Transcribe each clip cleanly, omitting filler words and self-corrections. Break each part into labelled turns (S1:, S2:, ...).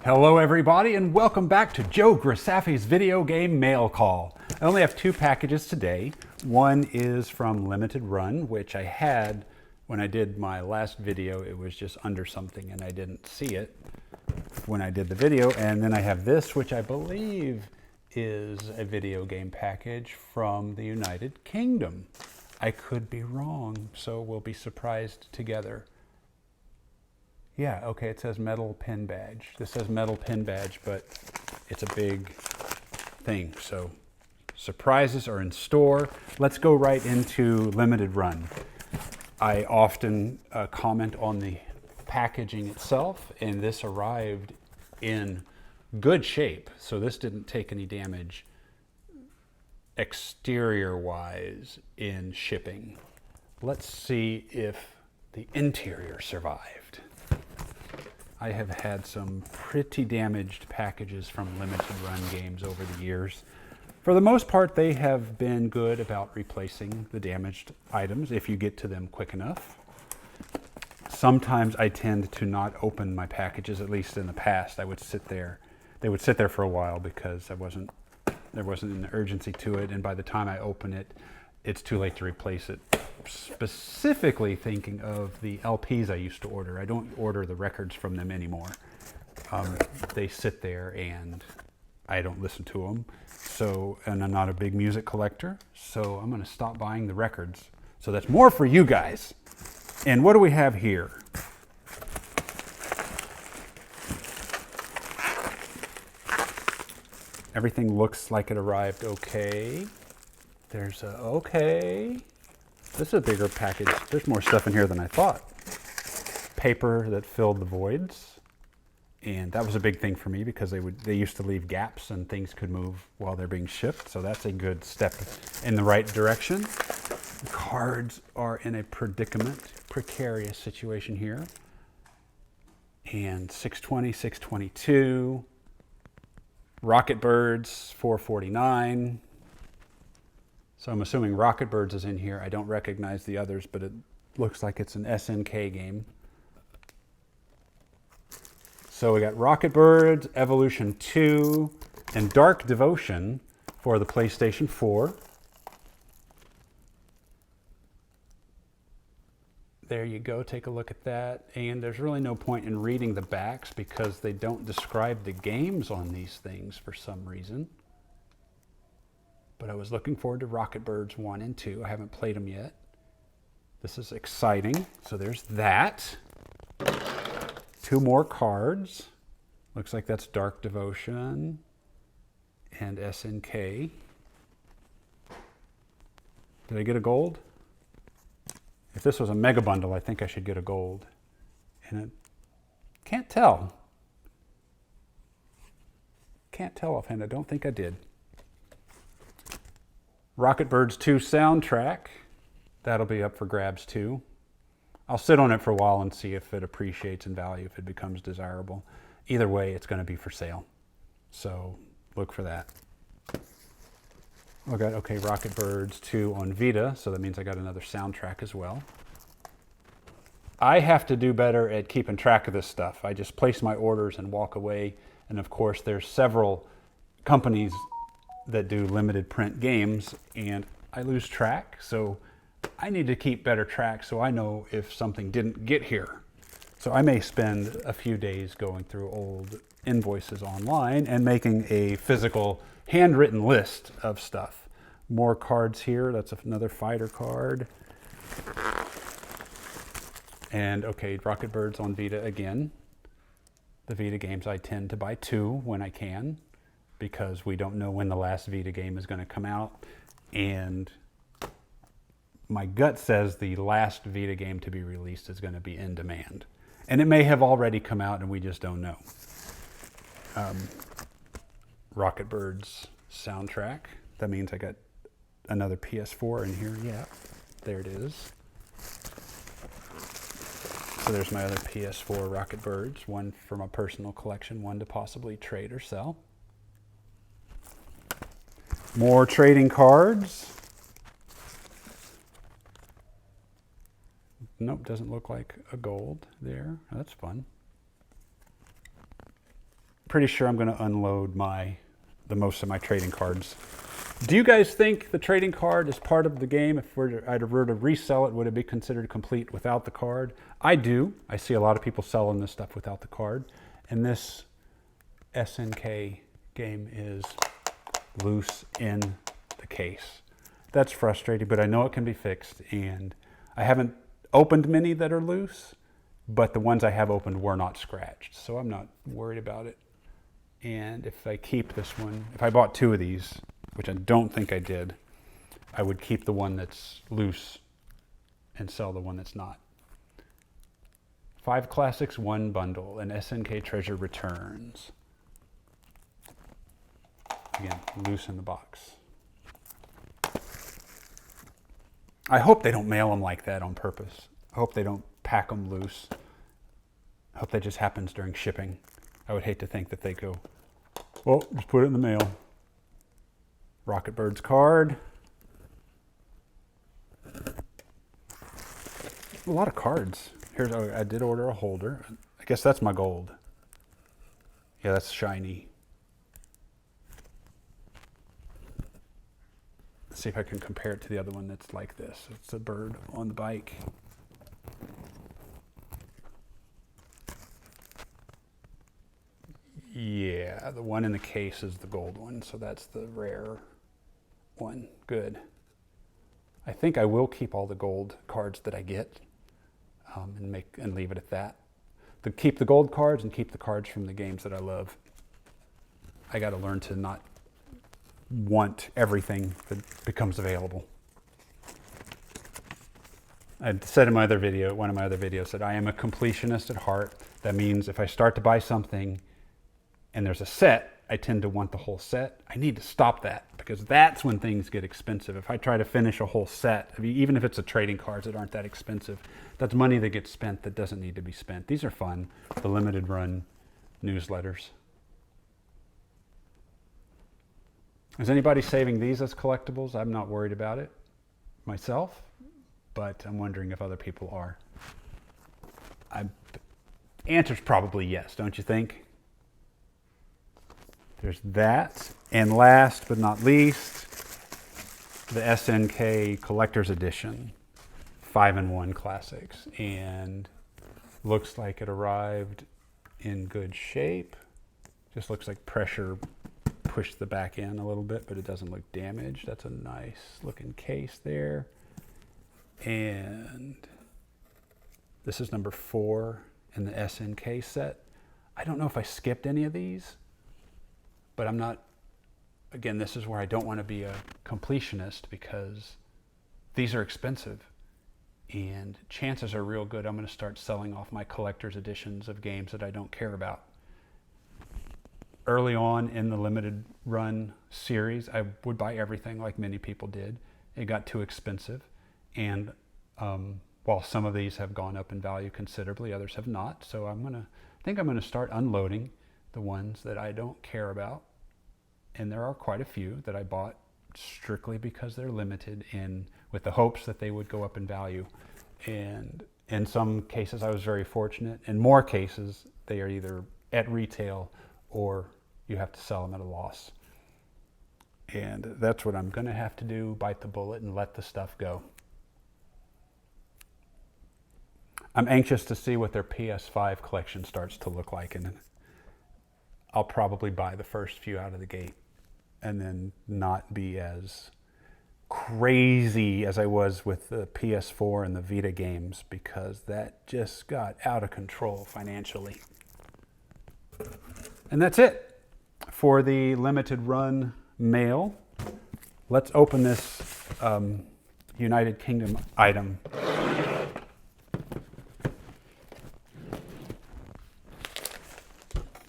S1: Hello everybody and welcome back to Joe Grisafi's video game mail call. I only have two packages today. One is from Limited Run, which I had when I did my last video. It was just under something and I didn't see it when I did the video. And then I have this, which I believe is a video game package from the United Kingdom. I could be wrong, so we'll be surprised together. Yeah, okay, it says metal pin badge. This says metal pin badge, but it's a big thing. So surprises are in store. Let's go right into Limited Run. I often comment on the packaging itself, and this arrived in good shape. So this didn't take any damage exterior-wise in shipping. Let's see if the interior survived. I have had some pretty damaged packages from Limited Run games over the years. For the most part, they have been good about replacing the damaged items if you get to them quick enough. Sometimes I tend to not open my packages, at least in the past. I would sit there. They would sit there for a while because there wasn't an urgency to it, and by the time I open it, it's too late to replace it. Specifically thinking of the LPs I used to order. I don't order the records from them anymore. They sit there and I don't listen to them. So, and I'm not a big music collector, so I'm going to stop buying the records. So that's more for you guys. And what do we have here? Everything looks like it arrived okay. There's a okay. This is a bigger package. There's more stuff in here than I thought. Paper that filled the voids. And that was a big thing for me because they used to leave gaps and things could move while they're being shipped. So that's a good step in the right direction. The cards are in a precarious situation here. And 620, 622. Rocketbirds, 449. So I'm assuming Rocketbirds is in here. I don't recognize the others, but it looks like it's an SNK game. So we got Rocketbirds, Evolution 2, and Dark Devotion for the PlayStation 4. There you go, take a look at that. And there's really no point in reading the backs because they don't describe the games on these things for some reason. But I was looking forward to Rocketbirds 1 and 2. I haven't played them yet. This is exciting. So there's that. Two more cards. Looks like that's Dark Devotion and SNK. Did I get a gold? If this was a mega bundle, I think I should get a gold. And it can't tell. Can't tell offhand. I don't think I did. Rocketbirds 2 soundtrack. That'll be up for grabs too. I'll sit on it for a while and see if it appreciates in value, if it becomes desirable. Either way, it's going to be for sale. So look for that. I got, okay, Rocketbirds 2 on Vita, so that means I got another soundtrack as well. I have to do better at keeping track of this stuff. I just place my orders and walk away. And of course, there's several companies that do limited print games, and I lose track. So I need to keep better track so I know if something didn't get here. So I may spend a few days going through old invoices online and making a physical handwritten list of stuff. More cards here. That's another fighter card. And okay, Rocketbirds on Vita again. The Vita games I tend to buy two when I can, because we don't know when the last Vita game is going to come out. And my gut says the last Vita game to be released is going to be in demand. And it may have already come out and we just don't know. Rocketbirds soundtrack. That means I got another PS4 in here. Yeah, there it is. So there's my other PS4 Rocketbirds. One for my personal collection, one to possibly trade or sell. More trading cards. Nope, doesn't look like a gold there. That's fun. pretty sure I'm going to unload the most of my trading cards. Do you guys think the trading card is part of the game? If I were to resell it, would it be considered complete without the card? I do. I see a lot of people selling this stuff without the card. And this SNK game is loose in the case. That's frustrating, but I know it can be fixed. And I haven't opened many that are loose, but the ones I have opened were not scratched. So I'm not worried about it. And if I keep this one, if I bought 2 of these, which I don't think I did, I would keep the one that's loose and sell the one that's not. 5 classics, 1 bundle, and SNK Treasure returns. Again, loose in the box. I hope they don't mail them like that on purpose. I hope they don't pack them loose. I hope that just happens during shipping. I would hate to think that they go, well, just put it in the mail. Rocketbirds card. A lot of cards. I did order a holder. I guess that's my gold. Yeah, that's shiny. Let's see if I can compare it to the other one that's like this. It's a bird on the bike. Yeah, the one in the case is the gold one, so that's the rare one. Good. I think I will keep all the gold cards that I get and leave it at that. Keep the gold cards and keep the cards from the games that I love. I got to learn to not want everything that becomes available. I said in my other video, one of my other videos, that I am a completionist at heart. That means if I start to buy something and there's a set, I tend to want the whole set. I need to stop that because that's when things get expensive. If I try to finish a whole set, I mean, even if it's a trading cards that aren't that expensive, that's money that gets spent that doesn't need to be spent. These are fun, the limited run newsletters. Is anybody saving these as collectibles? I'm not worried about it myself, but I'm wondering if other people are. Answer's probably yes, don't you think? There's that. And last but not least, the SNK Collector's Edition 5-in-1 Classics. And looks like it arrived in good shape. Just looks like pressure pushed the back end a little bit, but it doesn't look damaged. That's a nice looking case there. And this is number 4 in the SNK set. I don't know if I skipped any of these, but I'm not, again, this is where I don't want to be a completionist because these are expensive and chances are real good I'm going to start selling off my collector's editions of games that I don't care about. Early on in the limited run series, I would buy everything like many people did. It got too expensive. And while some of these have gone up in value considerably, others have not. So I think I'm going to start unloading the ones that I don't care about. And there are quite a few that I bought strictly because they're limited and with the hopes that they would go up in value. And in some cases, I was very fortunate. In more cases, they are either at retail or you have to sell them at a loss. And that's what I'm going to have to do, bite the bullet and let the stuff go. I'm anxious to see what their PS5 collection starts to look like, and I'll probably buy the first few out of the gate and then not be as crazy as I was with the PS4 and the Vita games because that just got out of control financially. And that's it for the limited run mail. Let's open this United Kingdom item.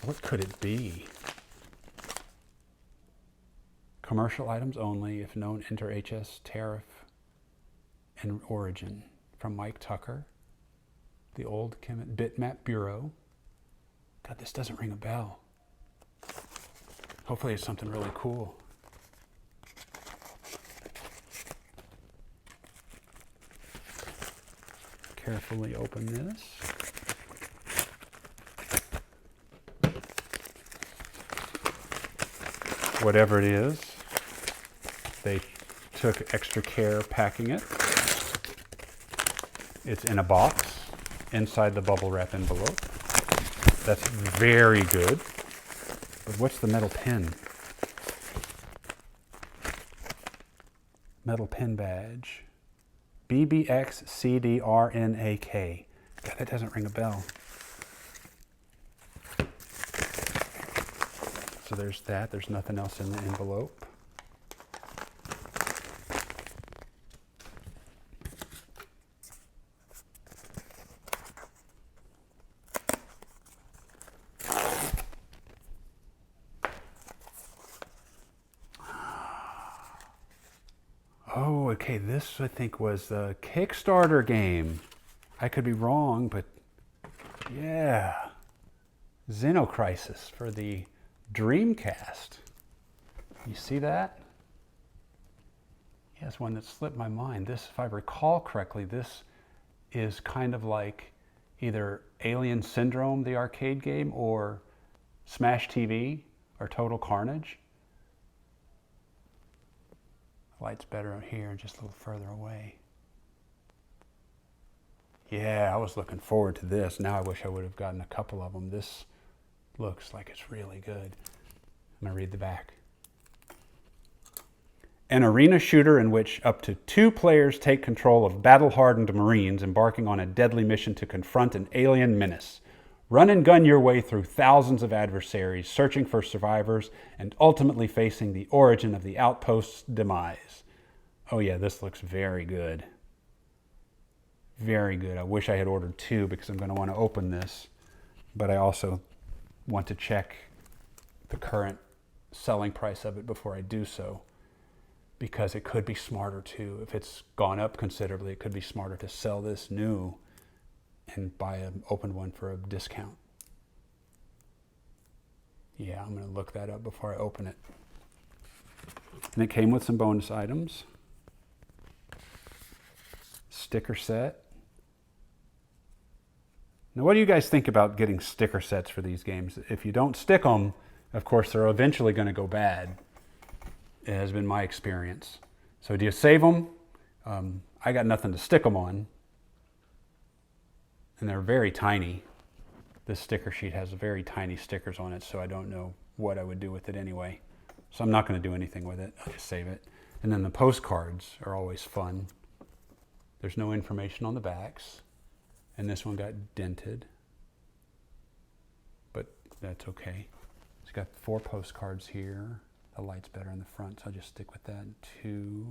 S1: What could it be? Commercial items only, if known inter-HS tariff and origin. From Mike Tucker, the old Bitmap Bureau. God, this doesn't ring a bell. Hopefully it's something really cool. Carefully open this. whatever it is. They took extra care packing it. It's in a box inside the bubble wrap envelope. That's very good. But what's the metal pin? Metal pin badge. BBXCDRNAK. God, that doesn't ring a bell. So there's that. There's nothing else in the envelope. Oh, okay, this I think was the Kickstarter game. I could be wrong, but yeah. Zeno Crisis for the Dreamcast. You see that? Yes, one that slipped my mind. This, if I recall correctly, this is kind of like either Alien Syndrome, the arcade game, or Smash TV, or Total Carnage. Light's better out here, just a little further away. Yeah, I was looking forward to this. Now I wish I would have gotten a couple of them. This looks like it's really good. I'm going to read the back. An arena shooter in which up to 2 players take control of battle-hardened Marines embarking on a deadly mission to confront an alien menace. Run and gun your way through thousands of adversaries, searching for survivors, and ultimately facing the origin of the outpost's demise. Oh yeah, this looks very good. Very good. I wish I had ordered 2 because I'm going to want to open this. But I also want to check the current selling price of it before I do so. Because it could be smarter too. If it's gone up considerably, it could be smarter to sell this new and buy an open one for a discount. Yeah, I'm going to look that up before I open it. And it came with some bonus items. Sticker set. Now, what do you guys think about getting sticker sets for these games? If you don't stick them, of course, they're eventually going to go bad. It has been my experience. So do you save them? I got nothing to stick them on. And they're very tiny. This sticker sheet has very tiny stickers on it, so I don't know what I would do with it anyway. So I'm not going to do anything with it. I'll just save it. And then the postcards are always fun. There's no information on the backs. And this one got dented. But that's okay. It's got 4 postcards here. The light's better in the front, so I'll just stick with that. 2,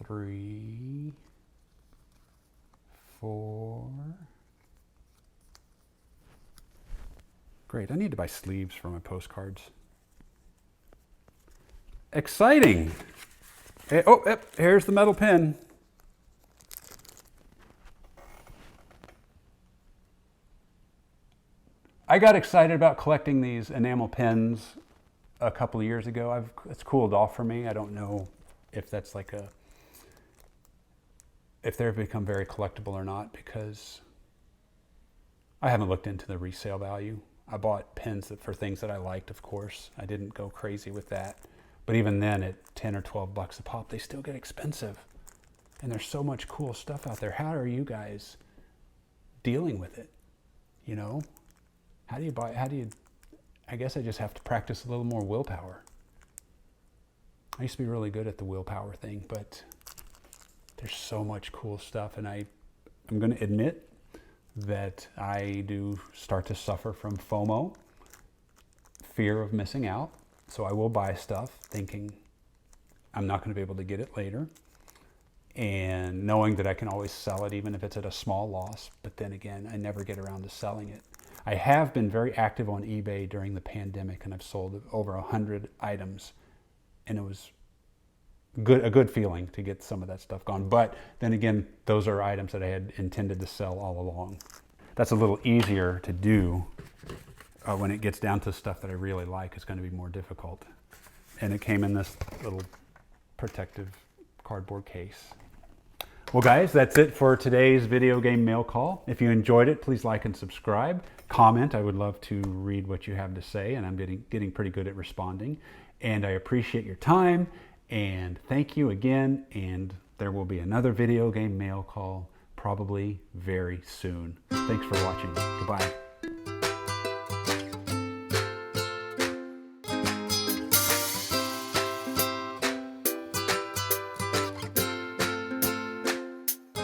S1: 3, 4. Great, I need to buy sleeves for my postcards. Exciting! Oh, here's the metal pin. I got excited about collecting these enamel pins a couple of years ago. It's cooled off for me. I don't know if that's like if they've become very collectible or not, because I haven't looked into the resale value. I bought pins for things that I liked, of course. I didn't go crazy with that. But even then, at 10 or 12 bucks a pop, they still get expensive. And there's so much cool stuff out there. How are you guys dealing with it? You know? How do you I guess I just have to practice a little more willpower. I used to be really good at the willpower thing, but there's so much cool stuff. And I'm going to admit that I do start to suffer from FOMO, fear of missing out. So I will buy stuff thinking I'm not going to be able to get it later. And knowing that I can always sell it even if it's at a small loss. But then again, I never get around to selling it. I have been very active on eBay during the pandemic, and I've sold over 100 items, and it was a good feeling to get some of that stuff gone. But then again, those are items that I had intended to sell all along. That's a little easier to do. When it gets down to stuff that I really like, it's going to be more difficult. And it came in this little protective cardboard case. Well, guys, that's it for today's video game mail call. If you enjoyed it, please like and subscribe. Comment. I would love to read what you have to say, and I'm getting pretty good at responding. And I appreciate your time, and thank you again. And there will be another video game mail call probably very soon. Thanks for watching. Goodbye.